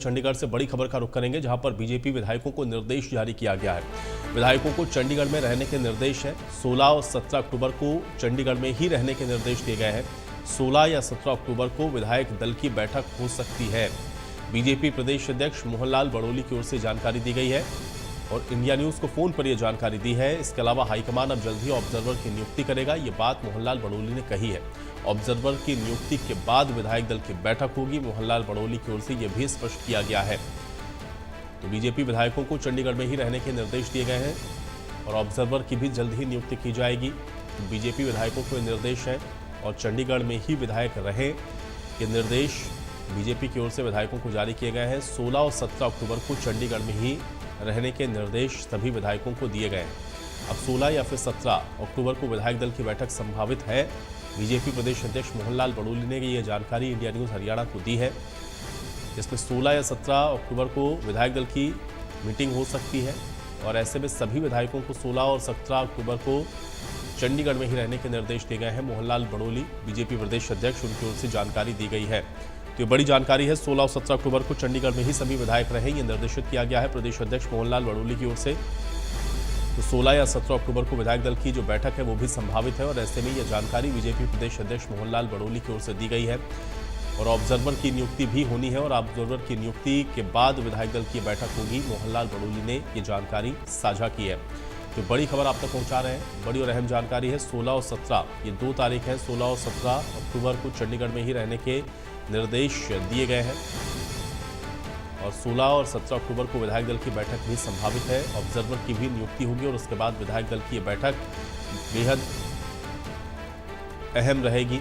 चंडीगढ़ से बड़ी खबर का रुख करेंगे, जहां पर बीजेपी विधायकों को निर्देश जारी किया गया है। विधायकों को चंडीगढ़ में रहने के निर्देश है। 16 और 17 अक्टूबर को चंडीगढ़ में ही रहने के निर्देश दिए गए हैं। 16 या 17 अक्टूबर को विधायक दल की बैठक हो सकती है। बीजेपी प्रदेश अध्यक्ष मोहनलाल बड़ोली की ओर से जानकारी दी गई है और इंडिया न्यूज को फोन पर यह जानकारी दी है। इसके अलावा हाईकमान अब जल्द ही ऑब्जर्वर की नियुक्ति करेगा, ये बात मोहनलाल बड़ोली ने कही है। ऑब्जर्वर की नियुक्ति के बाद विधायक दल की बैठक होगी। मोहनलाल बड़ोली की ओर से यह भी स्पष्ट किया गया है। तो बीजेपी विधायकों को चंडीगढ़ में ही रहने के निर्देश दिए गए हैं और ऑब्जर्वर की भी जल्द ही नियुक्ति की जाएगी। तो बीजेपी विधायकों को निर्देश है और चंडीगढ़ में ही विधायक रहे, ये निर्देश बीजेपी की ओर से विधायकों को जारी किए गए हैं। 16 और 17 अक्टूबर को चंडीगढ़ में ही रहने के निर्देश सभी विधायकों को दिए गए हैं। अब 16 या फिर 17 अक्टूबर को विधायक दल की बैठक संभावित है। बीजेपी प्रदेश अध्यक्ष मोहनलाल बड़ोली ने यह जानकारी इंडिया न्यूज हरियाणा को दी है। इसमें 16 या 17 अक्टूबर को विधायक दल की मीटिंग हो सकती है और ऐसे में सभी विधायकों को 16 और 17 अक्टूबर को चंडीगढ़ में ही रहने के निर्देश दिए गए हैं। मोहनलाल बड़ोली बीजेपी प्रदेश अध्यक्ष, उनकी ओर से जानकारी दी गई है। तो ये बड़ी जानकारी है। 16 और 17 अक्टूबर को चंडीगढ़ में ही सभी विधायक रहें, ये निर्देशित किया गया है प्रदेश अध्यक्ष मोहनलाल बड़ोली की ओर से। तो 16 या 17 अक्टूबर को विधायक दल की जो बैठक है वो भी संभावित है और ऐसे में यह जानकारी बीजेपी प्रदेश अध्यक्ष मोहनलाल बड़ोली की ओर से दी गई है और ऑब्जर्वर की नियुक्ति भी होनी है और ऑब्जर्वर की नियुक्ति के बाद विधायक दल की बैठक होगी। मोहनलाल बड़ोली ने ये जानकारी साझा की है। तो बड़ी खबर आप तक पहुंचा रहे हैं, बड़ी और अहम जानकारी है। 16 और 17 ये 2 तारीख है। 16 और 17 अक्टूबर को चंडीगढ़ में ही रहने के निर्देश दिए गए हैं और 16 और 17 अक्टूबर को विधायक दल की बैठक भी संभावित है। ऑब्जर्वर की भी नियुक्ति होगी और उसके बाद विधायक दल की यह बैठक बेहद अहम रहेगी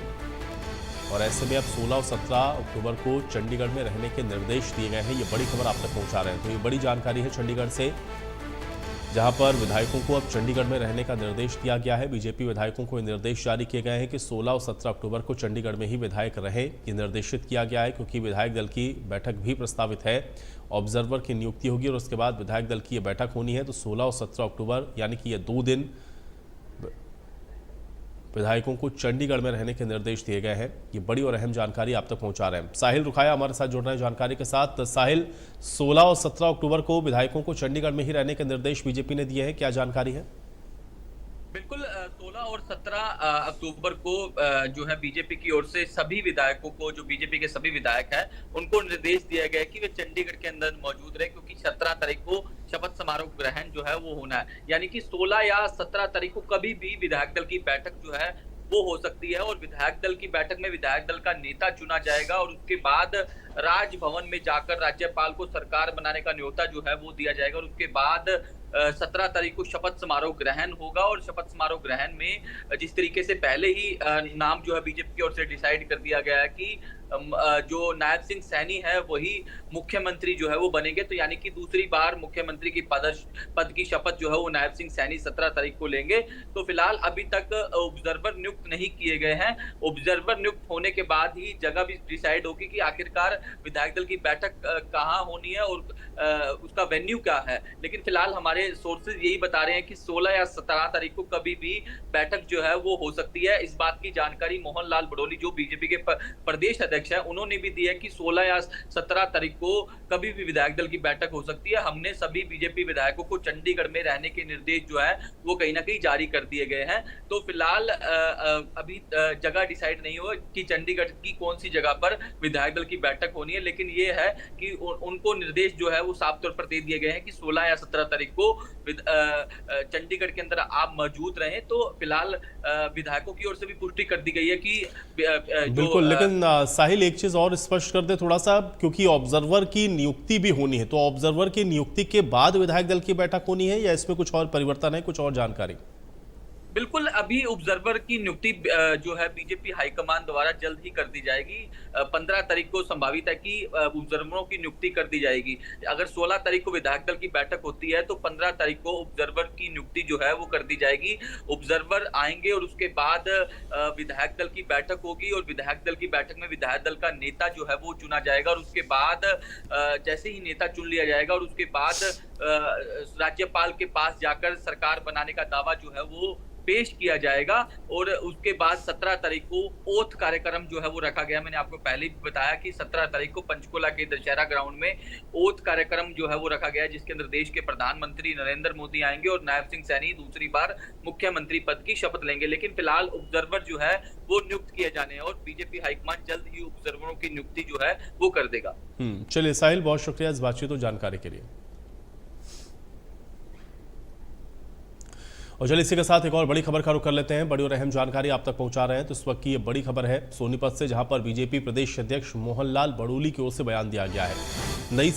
और ऐसे में अब 16 और 17 अक्टूबर को चंडीगढ़ में रहने के निर्देश दिए गए हैं। ये बड़ी खबर आप तक पहुंचा रहे हैं। तो ये बड़ी जानकारी है चंडीगढ़ से, जहां पर विधायकों को अब चंडीगढ़ में रहने का निर्देश दिया गया है। बीजेपी विधायकों को निर्देश जारी किए गए हैं कि 16 और 17 अक्टूबर को चंडीगढ़ में ही विधायक रहे, ये निर्देशित किया गया है क्योंकि विधायक दल की बैठक भी प्रस्तावित है। ऑब्जर्वर की नियुक्ति होगी और उसके बाद विधायक दल की यह बैठक होनी है। तो 16 और 17 अक्टूबर यानी कि ये 2 दिन विधायकों को चंडीगढ़ में रहने के निर्देश दिए गए हैं। ये बड़ी और अहम जानकारी आप तक पहुंचा रहे हैं। साहिल रुखाया हमारे साथ जुड़ रहे हैं जानकारी के साथ। साहिल, 16 और 17 अक्टूबर को विधायकों को चंडीगढ़ में ही रहने के निर्देश बीजेपी ने दिए हैं, क्या जानकारी है? बिल्कुल 16 और 17 अक्टूबर को जो है बीजेपी की ओर से सभी विधायकों को, जो बीजेपी के सभी विधायक हैं, उनको निर्देश दिया गया है कि वे चंडीगढ़ के अंदर मौजूद रहे क्योंकि 17 तारीख को शपथ समारोह ग्रहण जो है वो होना है। यानी कि 16 या 17 तारीख को कभी भी विधायक दल की बैठक जो है वो हो सकती है और विधायक दल की बैठक में विधायक दल का नेता चुना जाएगा और उसके बाद राजभवन में जाकर राज्यपाल को सरकार बनाने का न्योता जो है वो दिया जाएगा और उसके बाद 17 तारीख को शपथ समारोह ग्रहण होगा और शपथ समारोह ग्रहण में जिस तरीके से पहले ही नाम जो है बीजेपी की ओर से डिसाइड कर दिया गया है कि जो नायब सिंह सैनी है वही मुख्यमंत्री जो है वो बनेंगे। तो यानी कि दूसरी बार मुख्यमंत्री की पद की शपथ जो है वो नायब सिंह सैनी 17 तारीख को लेंगे। तो फिलहाल अभी तक ऑब्जर्वर नियुक्त नहीं किए गए हैं। ऑब्जर्वर नियुक्त होने के बाद ही जगह भी डिसाइड होगी कि आखिरकार विधायक दल की बैठक कहाँ होनी है और उसका वेन्यू क्या है। लेकिन फिलहाल हमारे सोर्सेज यही बता रहे हैं कि 16 या 17 तारीख को कभी भी बैठक जो है वो हो सकती है। इस बात की जानकारी मोहनलाल बड़ोली जो बीजेपी के प्रदेश अध्यक्ष है उन्होंने भी दी है कि 16 या 17 तारीख को कभी भी विधायक दल की बैठक हो सकती है। हमने सभी बीजेपी विधायकों को चंडीगढ़ में रहने के निर्देश जो है वो कहीं ना कहीं जारी कर दिए गए हैं। तो फिलहाल अभी जगह डिसाइड नहीं हुआ कि चंडीगढ़ की कौन सी जगह पर विधायक दल की बैठक होनी है, लेकिन ये है कि उनको निर्देश जो है वो साफ तौर पर दे दिए गए हैं कि 16 या 17 तारीख को चंडीगढ़ के अंदर आप मौजूद रहें। तो फिलहाल विधायकों की ओर से भी पुष्टि कर दी गई है कि बिल्कुल, लेकिन साहिल एक चीज और स्पष्ट कर दे थोड़ा सा, क्योंकि ऑब्जर्वर की नियुक्ति भी होनी है, तो ऑब्जर्वर की नियुक्ति के बाद विधायक दल की बैठक होनी है या इसमें कुछ और परिवर्तन है, कुछ और जानकारी? बिल्कुल, अभी ऑब्जर्वर की नियुक्ति जो है बीजेपी हाईकमान द्वारा जल्द ही कर दी जाएगी। 15 तारीख को संभावित है कि ऑब्जर्वरों की नियुक्ति कर दी जाएगी। अगर 16 तारीख को विधायक दल की बैठक होती है तो 15 तारीख को ऑब्जर्वर की नियुक्ति जो है वो कर दी जाएगी। ऑब्जर्वर आएंगे और उसके बाद विधायक दल की बैठक होगी और विधायक दल की बैठक में विधायक दल का नेता जो है वो चुना जाएगा और उसके बाद जैसे ही नेता चुन लिया जाएगा और उसके बाद राज्यपाल के पास जाकर सरकार बनाने का दावा जो है वो पेश किया जाएगा और उसके बाद 17 तारीख को ओथ कार्यक्रम जो है वो रखा गया। मैंने आपको पहले भी बताया कि 17 तारीख को पंचकुला के दशहरा ग्राउंड में ओथ कार्यक्रम जो है वो रखा गया है, जिसके अंदर देश के प्रधानमंत्री नरेंद्र मोदी आएंगे और नायब सिंह सैनी दूसरी बार मुख्यमंत्री पद की शपथ लेंगे। लेकिन फिलहाल ऑब्जर्वर जो है वो नियुक्त किए जाने हैं और बीजेपी हाईकमान जल्द ही ऑब्जर्वरों की नियुक्ति जो है वो कर देगा। चलिए साहिल, बहुत शुक्रिया इस बातचीत और जानकारी के लिए। और चलिए इसी के साथ एक और बड़ी खबर का रुख कर लेते हैं। बड़ी और अहम जानकारी आप तक पहुंचा रहे हैं। तो इस वक्त की ये बड़ी खबर है सोनीपत से, जहां पर बीजेपी प्रदेश अध्यक्ष मोहन लाल बड़ोली की ओर से बयान दिया गया है। नई